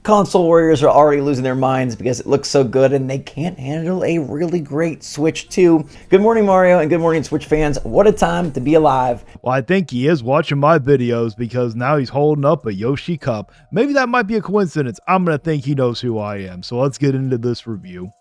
Console warriors are already losing their minds because it looks so good and they can't handle a really great Switch 2. Good morning, Mario, and good morning, Switch fans. What a time to be alive. Well, I think he is watching my videos because now he's holding up a Yoshi cup. Maybe that might be a coincidence. I'm going to think he knows who I am. So let's get into this review.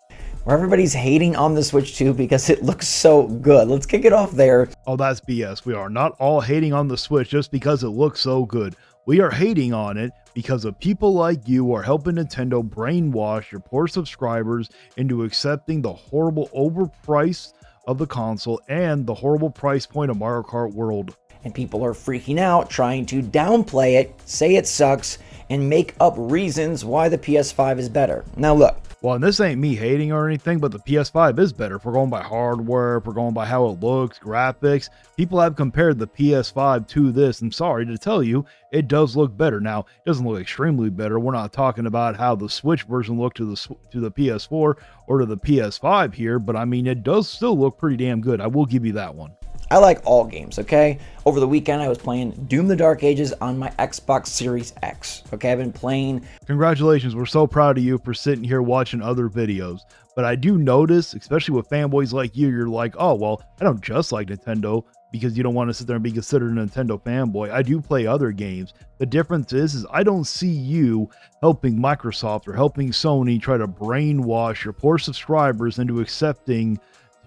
Where everybody's hating on the Switch 2 because it looks so good. Let's kick it off there. Oh, that's BS. We are not all hating on the Switch just because it looks so good. We are hating on it because of people like you are helping Nintendo brainwash your poor subscribers into accepting the horrible overprice of the console and the horrible price point of Mario Kart World. And people are freaking out, trying to downplay it, say it sucks, and make up reasons why the PS5 is better. Now look. Well, and this ain't me hating or anything, but the PS5 is better. If we're going by hardware, if we're going by how it looks, graphics, people have compared the PS5 to this. I'm sorry to tell you, it does look better. Now, it doesn't look extremely better. We're not talking about how the Switch version looked to the PS4 or to the PS5 here, but I mean, it does still look pretty damn good. I will give you that one. I like all games, okay? Over the weekend, I was playing Doom the Dark Ages on my Xbox Series X, okay? I've been playing... Congratulations, we're so proud of you for sitting here watching other videos. But I do notice, especially with fanboys like you, you're like, oh, well, I don't just like Nintendo because you don't want to sit there and be considered a Nintendo fanboy. I do play other games. The difference is I don't see you helping Microsoft or helping Sony try to brainwash your poor subscribers into accepting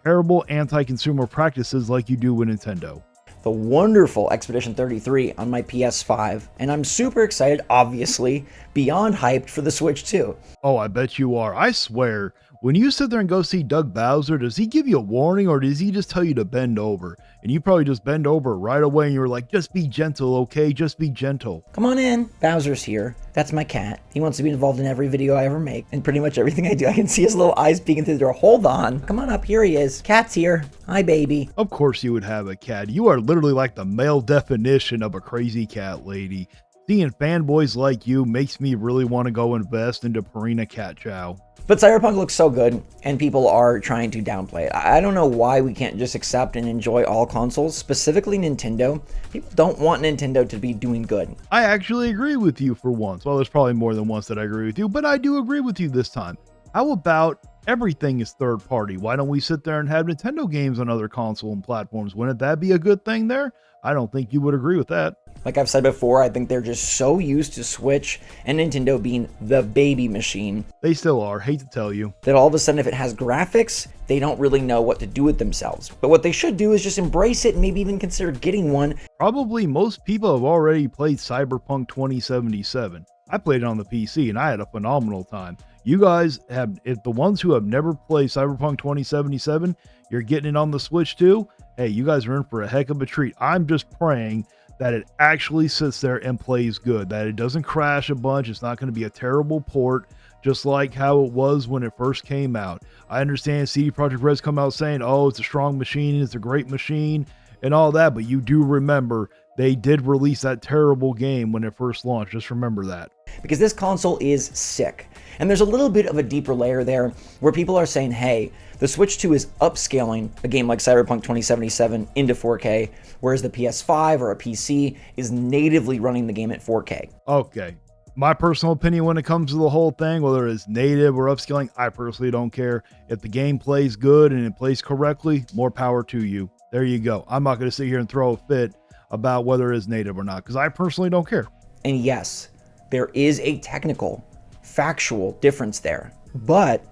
terrible anti-consumer practices like you do with Nintendo. The wonderful Expedition 33 on my PS5, and I'm super excited, obviously, beyond hyped for the Switch 2. Oh, I bet you are. I swear, when you sit there and go see Doug Bowser, does he give you a warning or does he just tell you to bend over? And you probably just bend over right away and you're like, just be gentle, okay? Just be gentle. Come on in. Bowser's here. That's my cat. He wants to be involved in every video I ever make and pretty much everything I do. I can see his little eyes peeking through the door. Hold on. Come on up. Here he is. Cat's here. Hi, baby. Of course you would have a cat. You are literally like the male definition of a crazy cat lady. Seeing fanboys like you makes me really want to go invest into Purina Cat Chow. But Cyberpunk looks so good, and people are trying to downplay it. I don't know why we can't just accept and enjoy all consoles, specifically Nintendo. People don't want Nintendo to be doing good. I actually agree with you for once. Well, there's probably more than once that I agree with you, but I do agree with you this time. How about everything is third party? Why don't we sit there and have Nintendo games on other console and platforms? Wouldn't that be a good thing there? I don't think you would agree with that. Like I've said before, I think they're just so used to Switch and Nintendo being the baby machine. They still are, hate to tell you. That all of a sudden if it has graphics, they don't really know what to do with themselves. But what they should do is just embrace it and maybe even consider getting one. Probably most people have already played Cyberpunk 2077. I played it on the PC and I had a phenomenal time. You guys have, if the ones who have never played Cyberpunk 2077, you're getting it on the Switch too. Hey, you guys are in for a heck of a treat. I'm just praying that it actually sits there and plays good, that it doesn't crash a bunch. It's not going to be a terrible port, just like how it was when it first came out. I understand CD Projekt Red's come out saying, oh, it's a strong machine, it's a great machine, and all that, but you do remember they did release that terrible game when it first launched. Just remember that. Because this console is sick. And there's a little bit of a deeper layer there where people are saying, hey, the Switch 2 is upscaling a game like Cyberpunk 2077 into 4K, whereas the PS5 or a PC is natively running the game at 4K. Okay. My personal opinion when it comes to the whole thing, whether it's native or upscaling, I personally don't care. If the game plays good and it plays correctly, more power to you. There you go. I'm not going to sit here and throw a fit about whether it's native or not, because I personally don't care. And yes, there is a technical, factual difference there, but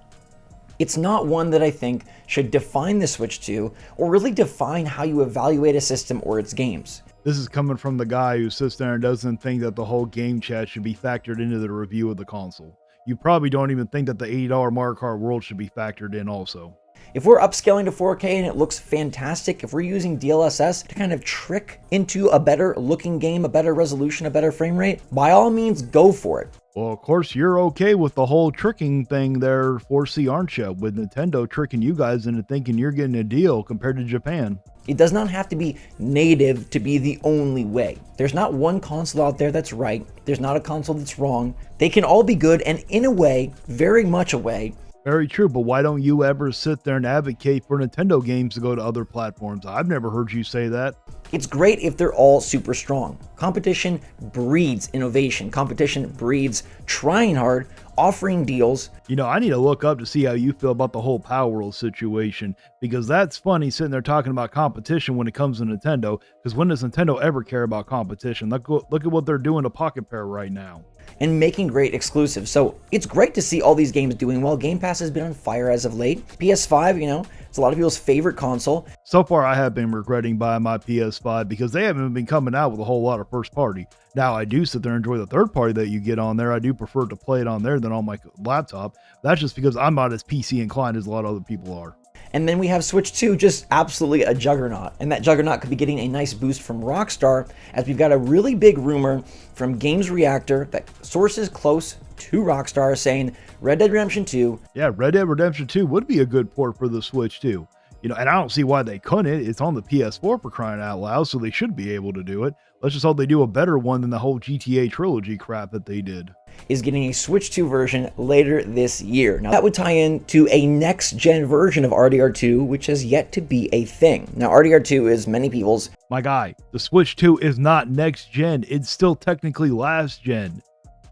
it's not one that I think should define the Switch 2 or really define how you evaluate a system or its games. This is coming from the guy who sits there and doesn't think that the whole game chat should be factored into the review of the console. You probably don't even think that the $80 Mario Kart World should be factored in also. If we're upscaling to 4K and it looks fantastic, if we're using DLSS to kind of trick into a better looking game, a better resolution, a better frame rate, by all means, go for it. Well, of course, you're okay with the whole tricking thing there, 4C, aren't you? With Nintendo tricking you guys into thinking you're getting a deal compared to Japan. It does not have to be native to be the only way. There's not one console out there that's right. There's not a console that's wrong. They can all be good, and in a way, very much a way, Very true, but why don't you ever sit there and advocate for Nintendo games to go to other platforms? I've never heard you say that. It's great if they're all super strong. Competition breeds innovation. Competition breeds trying hard, offering deals. You know, I need to look up to see how you feel about the whole Power World situation, because that's funny sitting there talking about competition when it comes to Nintendo, because when does Nintendo ever care about competition? Look at what they're doing to Pocket Pair right now. And making great exclusives. So it's great to see all these games doing well. Game Pass has been on fire as of late. PS5, you know, it's a lot of people's favorite console. So far, I have been regretting buying my PS5 because they haven't been coming out with a whole lot of first party. Now, I do sit there and enjoy the third party that you get on there. I do prefer to play it on there than on my laptop. That's just because I'm not as PC inclined as a lot of other people are. And then we have Switch 2, just absolutely a juggernaut. And that juggernaut could be getting a nice boost from Rockstar, as we've got a really big rumor from Games Reactor that sources close to Rockstar saying Red Dead Redemption 2. Yeah, Red Dead Redemption 2 would be a good port for the Switch too. You know, and I don't see why they couldn't. It's on the PS4 for crying out loud, so they should be able to do it. Let's just hope they do a better one than the whole GTA trilogy crap that they did. Is getting a Switch 2 version later this year. Now that would tie in to a next-gen version of RDR2, which has yet to be a thing. Now RDR2 is many people's... My guy, the Switch 2 is not next gen, it's still technically last gen.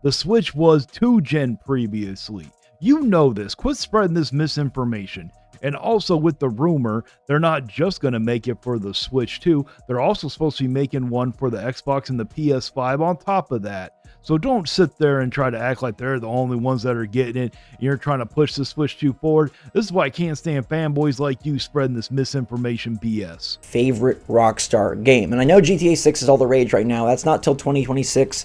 The Switch was 2-gen previously. You know this, quit spreading this misinformation. And also with the rumor, they're not just going to make it for the Switch 2, they're also supposed to be making one for the Xbox and the PS5 on top of that. So don't sit there and try to act like they're the only ones that are getting it. You're trying to push the Switch 2 forward. This is why I can't stand fanboys like you spreading this misinformation BS. Favorite Rockstar game. And I know GTA 6 is all the rage right now. That's not till 2026.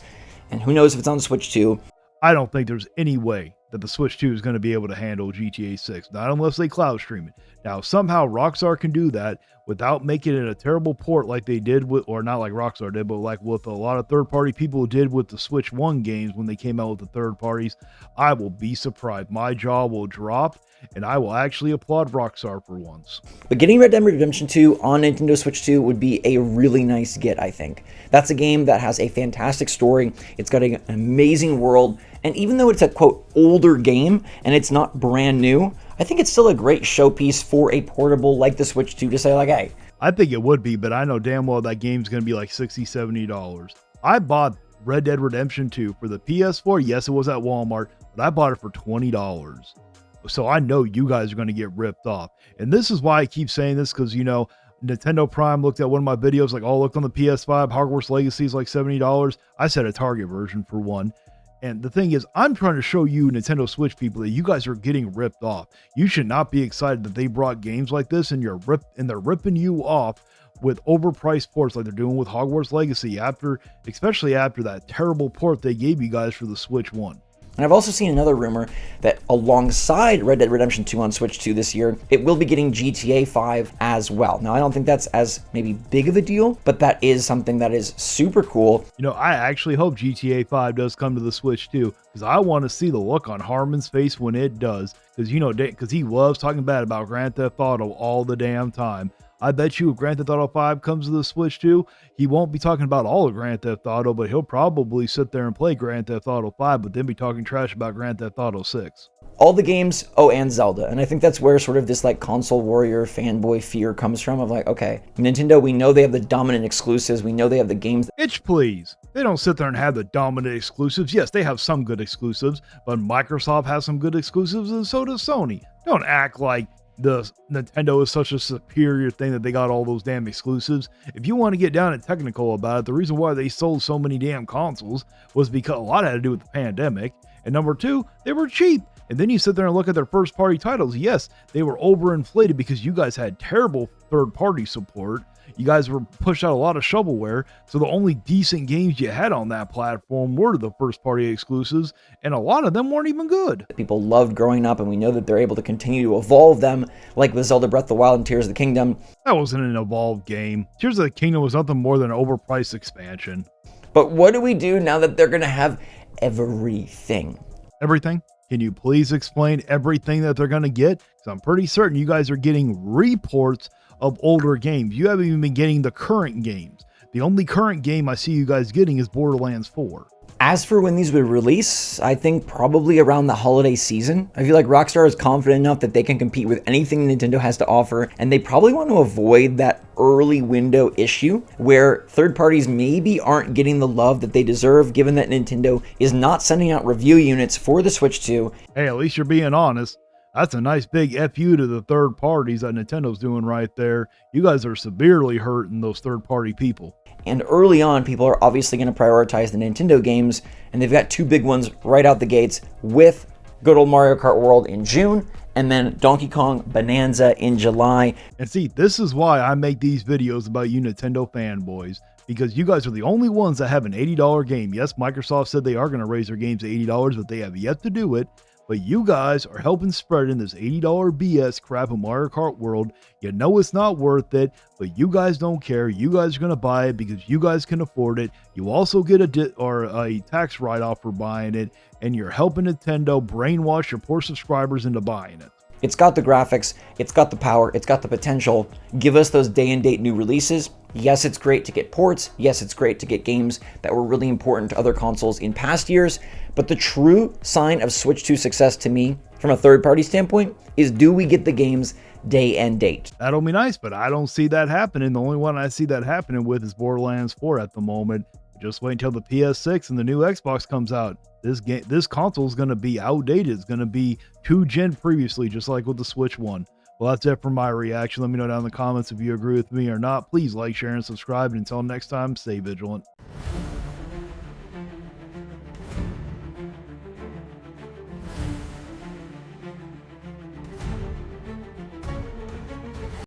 And who knows if it's on Switch 2. I don't think there's any way that the Switch 2 is going to be able to handle GTA 6, not unless they cloud stream it. Now, somehow Rockstar can do that without making it a terrible port like they did with, or not like Rockstar did, but like what a lot of third-party people did with the Switch 1 games when they came out with the third parties. I will be surprised. My jaw will drop, and I will actually applaud Rockstar for once. But getting Red Dead Redemption 2 on Nintendo Switch 2 would be a really nice get, I think. That's a game that has a fantastic story. It's got an amazing world. And even though it's a, quote, older game and it's not brand new, I think it's still a great showpiece for a portable like the Switch 2 to say like, hey. I think it would be, but I know damn well that game's going to be like $60, $70. I bought Red Dead Redemption 2 for the PS4. Yes, it was at Walmart, but I bought it for $20. So I know you guys are going to get ripped off. And this is why I keep saying this, because, you know, Nintendo Prime looked at one of my videos, like, oh, look on the PS5, Hogwarts Legacy is like $70. I said a Target version for one. And the thing is, I'm trying to show you Nintendo Switch people that you guys are getting ripped off. You should not be excited that they brought games like this and they're ripping you off with overpriced ports like they're doing with Hogwarts Legacy, especially after that terrible port they gave you guys for the Switch 1. And I've also seen another rumor that alongside Red Dead Redemption 2 on Switch 2 this year, it will be getting GTA 5 as well. Now, I don't think that's as maybe big of a deal, but that is something that is super cool. You know, I actually hope GTA 5 does come to the Switch too, because I want to see the look on Harmon's face when it does, because, you know, because he loves talking bad about Grand Theft Auto all the damn time. I bet you if Grand Theft Auto 5 comes to the Switch 2, he won't be talking about all of Grand Theft Auto, but he'll probably sit there and play Grand Theft Auto 5, but then be talking trash about Grand Theft Auto 6. All the games, oh, and Zelda. And I think that's where sort of this like console warrior fanboy fear comes from of like, okay, Nintendo, we know they have the dominant exclusives. We know they have the games. Itch please. They don't sit there and have the dominant exclusives. Yes, they have some good exclusives, but Microsoft has some good exclusives and so does Sony. Don't act like the Nintendo is such a superior thing that they got all those damn exclusives. If you want to get down and technical about it, the reason why they sold so many damn consoles was because a lot had to do with the pandemic. And number two, they were cheap. And then you sit there and look at their first party titles. Yes, they were overinflated because you guys had terrible third party support. You guys were pushed out a lot of shovelware. So the only decent games you had on that platform were the first party exclusives. And a lot of them weren't even good. People loved growing up, and we know that they're able to continue to evolve them, like with Zelda Breath of the Wild and Tears of the Kingdom. That wasn't an evolved game. Tears of the Kingdom was nothing more than an overpriced expansion. But what do we do now that they're going to have everything? Everything? Can you please explain everything that they're going to get? Because I'm pretty certain you guys are getting reports of older games. You haven't even been getting the current games. The only current game I see you guys getting is Borderlands 4. As for when these would release, I think probably around the holiday season. I feel like Rockstar is confident enough that they can compete with anything Nintendo has to offer, and they probably want to avoid that early window issue where third parties maybe aren't getting the love that they deserve, given that Nintendo is not sending out review units for the Switch 2. Hey, at least you're being honest. That's a nice big FU to the third parties that Nintendo's doing right there. You guys are severely hurting those third party people. And early on, people are obviously going to prioritize the Nintendo games, and they've got two big ones right out the gates with good old Mario Kart World in June, and then Donkey Kong Bonanza in July. And see, this is why I make these videos about you Nintendo fanboys, because you guys are the only ones that have an $80 game. Yes, Microsoft said they are going to raise their games to $80, but they have yet to do it. But you guys are helping spread in this $80 BS crap in Mario Kart World. You know it's not worth it, but you guys don't care. You guys are going to buy it because you guys can afford it. You also get a tax write-off for buying it, and you're helping Nintendo brainwash your poor subscribers into buying it. It's got the graphics, it's got the power, it's got the potential. Give us those day and date new releases. Yes, it's great to get ports. Yes, it's great to get games that were really important to other consoles in past years. But the true sign of Switch 2 success to me, from a third-party standpoint, is do we get the games day and date? That'll be nice, but I don't see that happening. The only one I see that happening with is Borderlands 4 at the moment. Just wait until the PS6 and the new Xbox comes out. This console is going to be outdated. It's going to be 2-gen previously, just like with the Switch 1. Well, that's it for my reaction. Let me know down in the comments if you agree with me or not. Please like, share, and subscribe. And until next time, stay vigilant.